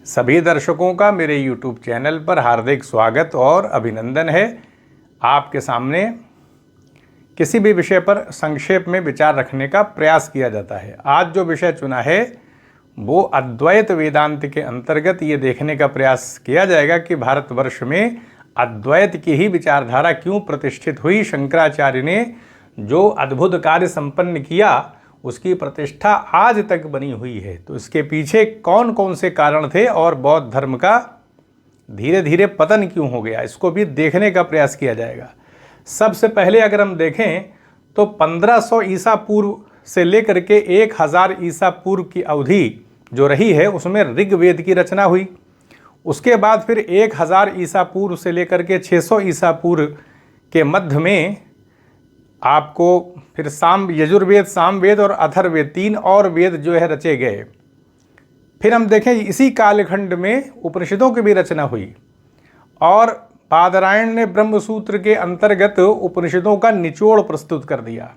सभी दर्शकों का मेरे YouTube चैनल पर हार्दिक स्वागत और अभिनंदन है। आपके सामने किसी भी विषय पर संक्षेप में विचार रखने का प्रयास किया जाता है। आज जो विषय चुना है वो अद्वैत वेदांत के अंतर्गत ये देखने का प्रयास किया जाएगा कि भारतवर्ष में अद्वैत की ही विचारधारा क्यों प्रतिष्ठित हुई। शंकराचार्य ने जो अद्भुत कार्य संपन्न किया उसकी प्रतिष्ठा आज तक बनी हुई है। तो इसके पीछे कौन कौन से कारण थे और बौद्ध धर्म का धीरे धीरे पतन क्यों हो गया, इसको भी देखने का प्रयास किया जाएगा। सबसे पहले अगर हम देखें तो 1500 ईसा पूर्व से लेकर के 1000 ईसा पूर्व की अवधि जो रही है उसमें ऋग्वेद की रचना हुई। उसके बाद फिर 1000 ईसा पूर्व से लेकर के 600 ईसा पूर्व के मध्य में आपको फिर यजुर्वेद, सामवेद और अथर्ववेद 3 और वेद जो है रचे गए। फिर हम देखें इसी कालखंड में उपनिषदों की भी रचना हुई और बादरायण ने ब्रह्मसूत्र के अंतर्गत उपनिषदों का निचोड़ प्रस्तुत कर दिया।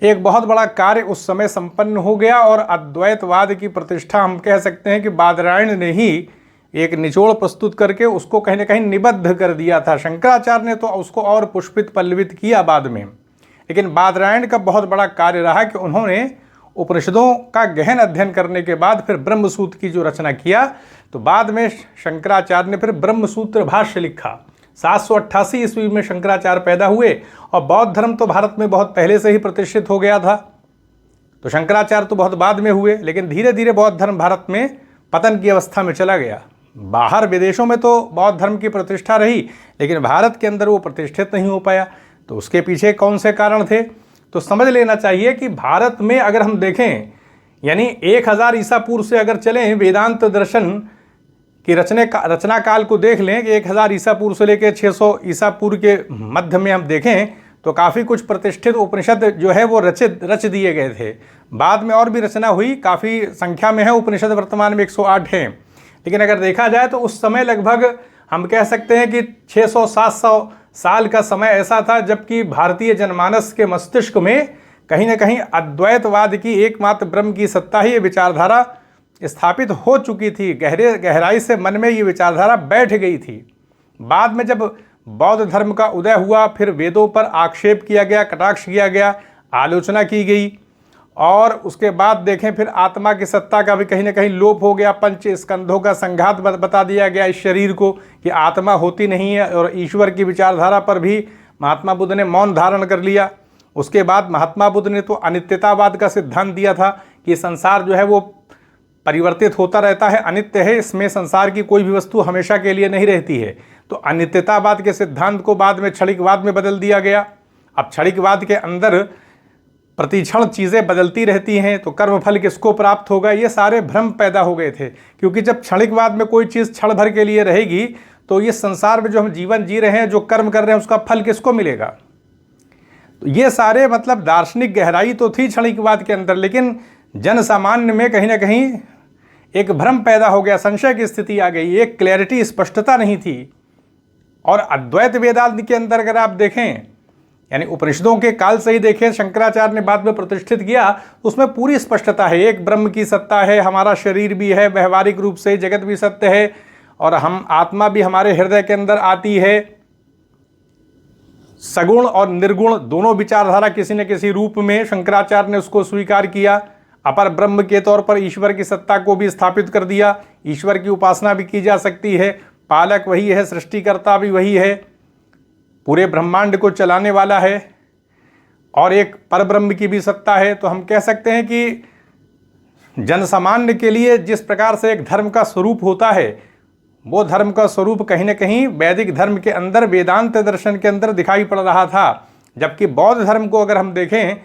एक बहुत बड़ा कार्य उस समय संपन्न हो गया और अद्वैतवाद की प्रतिष्ठा हम कह सकते हैं कि बादरायण ने ही एक निचोड़ प्रस्तुत करके उसको कहीं ना कहीं निबद्ध कर दिया था। शंकराचार्य ने तो उसको और पुष्पित पल्लवित किया बाद में, लेकिन बादरायण का बहुत बड़ा कार्य रहा कि उन्होंने उपनिषदों का गहन अध्ययन करने के बाद फिर ब्रह्मसूत्र की जो रचना किया। तो बाद में शंकराचार्य ने फिर ब्रह्मसूत्र भाष्य लिखा। 788 ईस्वी में शंकराचार्य पैदा हुए और बौद्ध धर्म तो भारत में बहुत पहले से ही प्रतिष्ठित हो गया था। तो शंकराचार्य तो बहुत बाद में हुए, लेकिन धीरे धीरे बौद्ध धर्म भारत में पतन की अवस्था में चला गया। बाहर विदेशों में तो बौद्ध धर्म की प्रतिष्ठा रही, लेकिन भारत के अंदर वो प्रतिष्ठित नहीं हो पाया। तो उसके पीछे कौन से कारण थे, तो समझ लेना चाहिए कि भारत में अगर हम देखें यानी 1000 ईसा पूर्व से अगर चलें, वेदांत दर्शन की रचना काल को देख लें कि 1000 ईसा पूर्व से लेकर 600 ईसा पूर्व के मध्य में हम देखें तो काफ़ी कुछ प्रतिष्ठित उपनिषद जो है वो रच दिए गए थे। बाद में और भी रचना हुई, काफ़ी संख्या में है उपनिषद, वर्तमान में 108 हैं। लेकिन अगर देखा जाए तो उस समय लगभग हम कह सकते हैं कि 600-700 साल का समय ऐसा था जबकि भारतीय जनमानस के मस्तिष्क में कहीं ना कहीं अद्वैतवाद की एकमात्र ब्रह्म की सत्ता ही ये विचारधारा स्थापित हो चुकी थी। गहराई से मन में ये विचारधारा बैठ गई थी। बाद में जब बौद्ध धर्म का उदय हुआ फिर वेदों पर आक्षेप किया गया, कटाक्ष किया गया, आलोचना की गई और उसके बाद देखें फिर आत्मा की सत्ता का भी कहीं ना कहीं लोप हो गया। पंच स्कंधों का संघात बता दिया गया इस शरीर को कि आत्मा होती नहीं है और ईश्वर की विचारधारा पर भी महात्मा बुद्ध ने मौन धारण कर लिया। उसके बाद महात्मा बुद्ध ने तो अनित्यतावाद का सिद्धांत दिया था कि संसार जो है वो परिवर्तित होता रहता है, अनित्य है, इसमें संसार की कोई भी वस्तु हमेशा के लिए नहीं रहती है। तो अनित्यतावाद के सिद्धांत को बाद में क्षणिकवाद में बदल दिया गया। अब क्षणिकवाद के अंदर प्रतिक्षण चीज़ें बदलती रहती हैं, तो कर्मफल किसको प्राप्त होगा, ये सारे भ्रम पैदा हो गए थे। क्योंकि जब क्षणिकवाद में कोई चीज़ क्षण भर के लिए रहेगी तो ये संसार में जो हम जीवन जी रहे हैं, जो कर्म कर रहे हैं, उसका फल किसको मिलेगा। तो ये सारे मतलब दार्शनिक गहराई तो थी क्षणिकवाद के अंदर, लेकिन जन सामान्य में कहीं ना कहीं एक भ्रम पैदा हो गया, संशय की स्थिति आ गई, एक क्लैरिटी, स्पष्टता नहीं थी। और अद्वैत वेदांत के अंदर अगर आप देखें यानी उपनिषदों के काल से ही देखें, शंकराचार्य ने बाद में प्रतिष्ठित किया, उसमें पूरी स्पष्टता है। एक ब्रह्म की सत्ता है, हमारा शरीर भी है, व्यवहारिक रूप से जगत भी सत्य है और हम आत्मा भी हमारे हृदय के अंदर आती है। सगुण और निर्गुण दोनों विचारधारा किसी न किसी रूप में शंकराचार्य ने उसको स्वीकार किया। अपर ब्रह्म के तौर पर ईश्वर की सत्ता को भी स्थापित कर दिया। ईश्वर की उपासना भी की जा सकती है, पालक वही है, सृष्टिकर्ता भी वही है, पूरे ब्रह्मांड को चलाने वाला है और एक परब्रह्म की भी सत्ता है। तो हम कह सकते हैं कि जनसामान्य के लिए जिस प्रकार से एक धर्म का स्वरूप होता है वो धर्म का स्वरूप कहीं ना कहीं वैदिक धर्म के अंदर, वेदांत दर्शन के अंदर दिखाई पड़ रहा था। जबकि बौद्ध धर्म को अगर हम देखें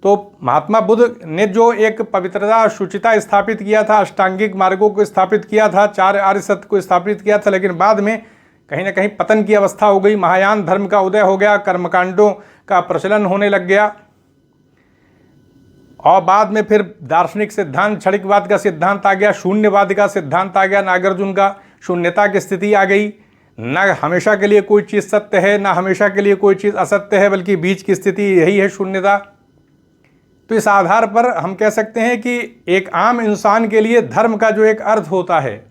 तो महात्मा बुद्ध ने जो एक पवित्रता, शुचिता स्थापित किया था, अष्टांगिक मार्गों को स्थापित किया था, 4 आर्य सत्य को स्थापित किया था, लेकिन बाद में कहीं ना कहीं पतन की अवस्था हो गई। महायान धर्म का उदय हो गया, कर्मकांडों का प्रचलन होने लग गया और बाद में फिर दार्शनिक सिद्धांत, क्षणिकवाद का सिद्धांत आ गया, शून्यवाद का सिद्धांत आ गया, नागार्जुन का, शून्यता की स्थिति आ गई। न हमेशा के लिए कोई चीज़ सत्य है, ना हमेशा के लिए कोई चीज़ असत्य है, बल्कि बीच की स्थिति यही है, शून्यता। तो इस आधार पर हम कह सकते हैं कि एक आम इंसान के लिए धर्म का जो एक अर्थ होता है,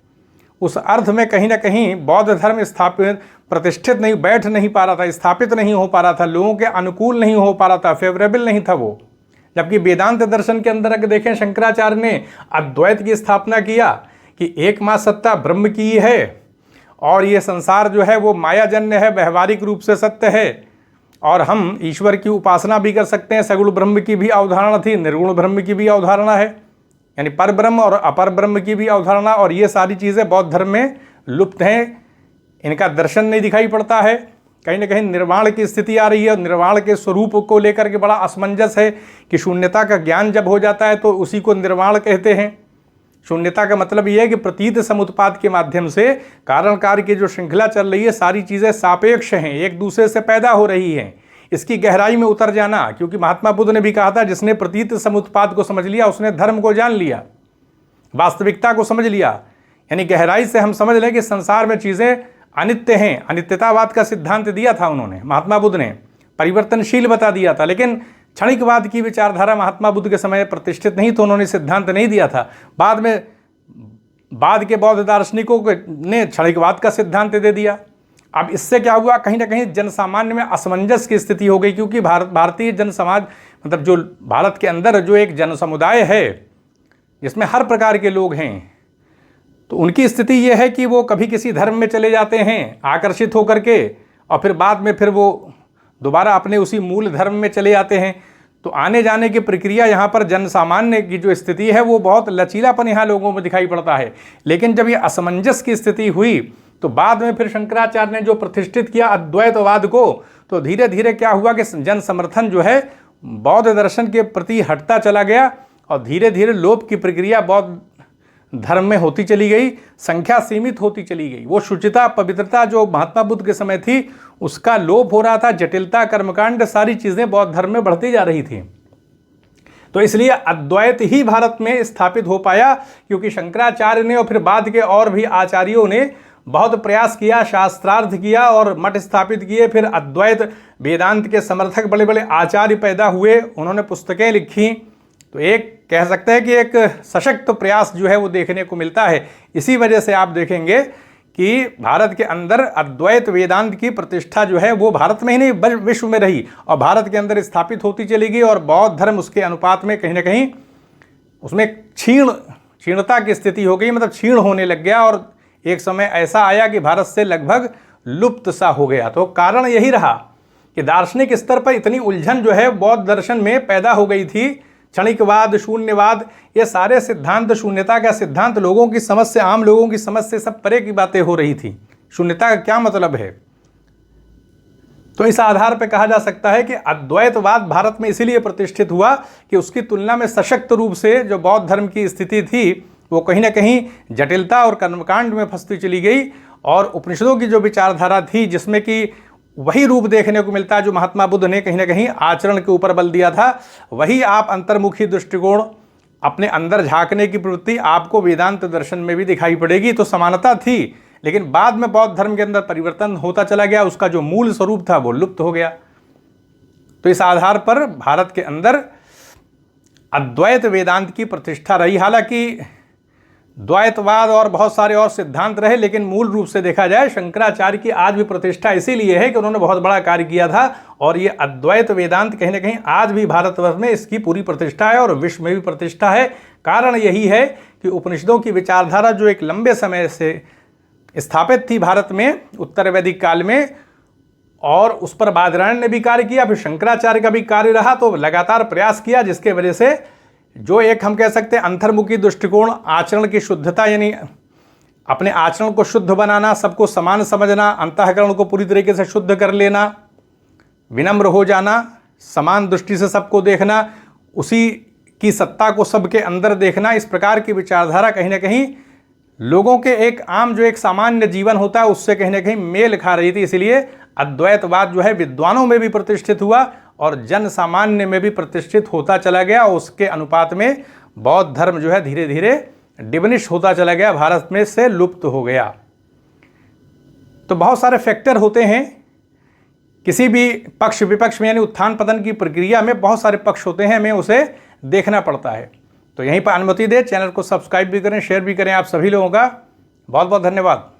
उस अर्थ में कहीं ना कहीं बौद्ध धर्म स्थापित प्रतिष्ठित नहीं बैठ नहीं पा रहा था, स्थापित नहीं हो पा रहा था, लोगों के अनुकूल नहीं हो पा रहा था, फेवरेबल नहीं था वो। जबकि वेदांत दर्शन के अंदर अगर देखें, शंकराचार्य ने अद्वैत की स्थापना किया कि एकमात्र सत्ता ब्रह्म की है और ये संसार जो है वो मायाजन्य है, व्यवहारिक रूप से सत्य है और हम ईश्वर की उपासना भी कर सकते हैं। सगुण ब्रह्म की भी अवधारणा थी, निर्गुण ब्रह्म की भी अवधारणा है, यानी पर ब्रह्म और अपर ब्रह्म की भी अवधारणा, और ये सारी चीज़ें बौद्ध धर्म में लुप्त हैं, इनका दर्शन नहीं दिखाई पड़ता है। कहीं ना कहीं निर्वाण की स्थिति आ रही है और निर्वाण के स्वरूप को लेकर के बड़ा असमंजस है कि शून्यता का ज्ञान जब हो जाता है तो उसी को निर्वाण कहते हैं। शून्यता का मतलब यह है कि प्रतीत समुत्पाद के माध्यम से कारण कार्य की जो श्रृंखला चल रही है, सारी चीज़ें सापेक्ष हैं, एक दूसरे से पैदा हो रही हैं। इसकी गहराई में उतर जाना, क्योंकि महात्मा बुद्ध ने भी कहा था, जिसने प्रतीत समुत्पाद को समझ लिया उसने धर्म को जान लिया, वास्तविकता को समझ लिया। यानी गहराई से हम समझ लें कि संसार में चीज़ें अनित्य हैं। अनित्यतावाद का सिद्धांत दिया था उन्होंने, महात्मा बुद्ध ने परिवर्तनशील बता दिया था, लेकिन क्षणिकवाद की विचारधारा महात्मा बुद्ध के समय प्रतिष्ठित नहीं, तो उन्होंने सिद्धांत नहीं दिया था। बाद के बौद्ध दार्शनिकों ने क्षणिकवाद का सिद्धांत दे दिया। अब इससे क्या हुआ, कहीं ना कहीं जनसामान्य में असमंजस की स्थिति हो गई, क्योंकि भारतीय जन समाज, मतलब जो भारत के अंदर जो एक जन समुदाय है जिसमें हर प्रकार के लोग हैं, तो उनकी स्थिति ये है कि वो कभी किसी धर्म में चले जाते हैं आकर्षित होकर के, और फिर बाद में फिर वो दोबारा अपने उसी मूल धर्म में चले जाते हैं। तो आने जाने की प्रक्रिया यहाँ पर जन सामान्य की जो स्थिति है वो बहुत लचीलापन यहाँ लोगों में दिखाई पड़ता है। लेकिन जब ये असमंजस की स्थिति हुई तो बाद में फिर शंकराचार्य ने जो प्रतिष्ठित किया अद्वैतवाद को, तो धीरे धीरे क्या हुआ कि जन समर्थन जो है बौद्ध दर्शन के प्रति हटता चला गया और धीरे धीरे लोप की प्रक्रिया बौद्ध धर्म में होती चली गई, संख्या सीमित होती चली गई। वो शुचिता पवित्रता जो महात्मा बुद्ध के समय थी उसका लोप हो रहा था, जटिलता कर्मकांड सारी चीज़ें बौद्ध धर्म में बढ़ती जा रही थी। तो इसलिए अद्वैत ही भारत में स्थापित हो पाया, क्योंकि शंकराचार्य ने और फिर बाद के और भी आचार्यों ने बहुत प्रयास किया, शास्त्रार्थ किया और मठ स्थापित किए। फिर अद्वैत वेदांत के समर्थक बड़े बड़े आचार्य पैदा हुए, उन्होंने पुस्तकें लिखी। तो एक कह सकते हैं कि एक सशक्त प्रयास जो है वो देखने को मिलता है। इसी वजह से आप देखेंगे कि भारत के अंदर अद्वैत वेदांत की प्रतिष्ठा जो है वो भारत में ही नहीं विश्व में रही और भारत के अंदर स्थापित होती चली गई, और बौद्ध धर्म उसके अनुपात में कहीं ना कहीं उसमें क्षीणता की स्थिति हो गई, मतलब क्षीण होने लग गया, और एक समय ऐसा आया कि भारत से लगभग लुप्त सा हो गया। तो कारण यही रहा कि दार्शनिक स्तर पर इतनी उलझन जो है बौद्ध दर्शन में पैदा हो गई थी। क्षणिकवाद, शून्यवाद, ये सारे सिद्धांत, शून्यता का सिद्धांत लोगों की समझ से, आम लोगों की समझ से सब परे की बातें हो रही थी। शून्यता का क्या मतलब है? तो इस आधार पर कहा जा सकता है कि अद्वैतवाद भारत में इसीलिए प्रतिष्ठित हुआ कि उसकी तुलना में सशक्त रूप से जो बौद्ध धर्म की स्थिति थी वो कहीं ना कहीं जटिलता और कर्मकांड में फंसती चली गई, और उपनिषदों की जो विचारधारा थी जिसमें कि वही रूप देखने को मिलता है जो महात्मा बुद्ध ने कहीं ना कहीं आचरण के ऊपर बल दिया था, वही आप अंतर्मुखी दृष्टिकोण, अपने अंदर झांकने की प्रवृत्ति आपको वेदांत दर्शन में भी दिखाई पड़ेगी। तो समानता थी, लेकिन बाद में बौद्ध धर्म के अंदर परिवर्तन होता चला गया, उसका जो मूल स्वरूप था वो लुप्त हो गया। तो इस आधार पर भारत के अंदर अद्वैत वेदांत की प्रतिष्ठा रही। हालांकि द्वैतवाद और बहुत सारे और सिद्धांत रहे, लेकिन मूल रूप से देखा जाए शंकराचार्य की आज भी प्रतिष्ठा इसीलिए है कि उन्होंने बहुत बड़ा कार्य किया था, और ये अद्वैत वेदांत कहीं ना कहीं आज भी भारतवर्ष में इसकी पूरी प्रतिष्ठा है और विश्व में भी प्रतिष्ठा है। कारण यही है कि उपनिषदों की विचारधारा जो एक लंबे समय से स्थापित थी भारत में उत्तर वैदिक काल में, और उस पर बादरायण ने भी कार्य किया, फिर शंकराचार्य का भी कार्य रहा, तो लगातार प्रयास किया, जिसके वजह से जो एक हम कह सकते हैं अंतर्मुखी दृष्टिकोण, आचरण की शुद्धता, यानी अपने आचरण को शुद्ध बनाना, सबको समान समझना, अंतःकरण को पूरी तरीके से शुद्ध कर लेना, विनम्र हो जाना, समान दृष्टि से सबको देखना, उसी की सत्ता को सबके अंदर देखना, इस प्रकार की विचारधारा कहीं ना कहीं लोगों के एक आम जो एक सामान्य जीवन होता है उससे कहीं ना कहीं मेल खा रही थी। इसलिए अद्वैतवाद जो है विद्वानों में भी प्रतिष्ठित हुआ और जन सामान्य में भी प्रतिष्ठित होता चला गया, और उसके अनुपात में बौद्ध धर्म जो है धीरे धीरे डिमिनिश होता चला गया, भारत में से लुप्त हो गया। तो बहुत सारे फैक्टर होते हैं किसी भी पक्ष विपक्ष में यानी उत्थान पतन की प्रक्रिया में बहुत सारे पक्ष होते हैं, हमें उसे देखना पड़ता है। तो यहीं पर अनुमति दें, चैनल को सब्सक्राइब भी करें, शेयर भी करें। आप सभी लोगों का बहुत बहुत धन्यवाद।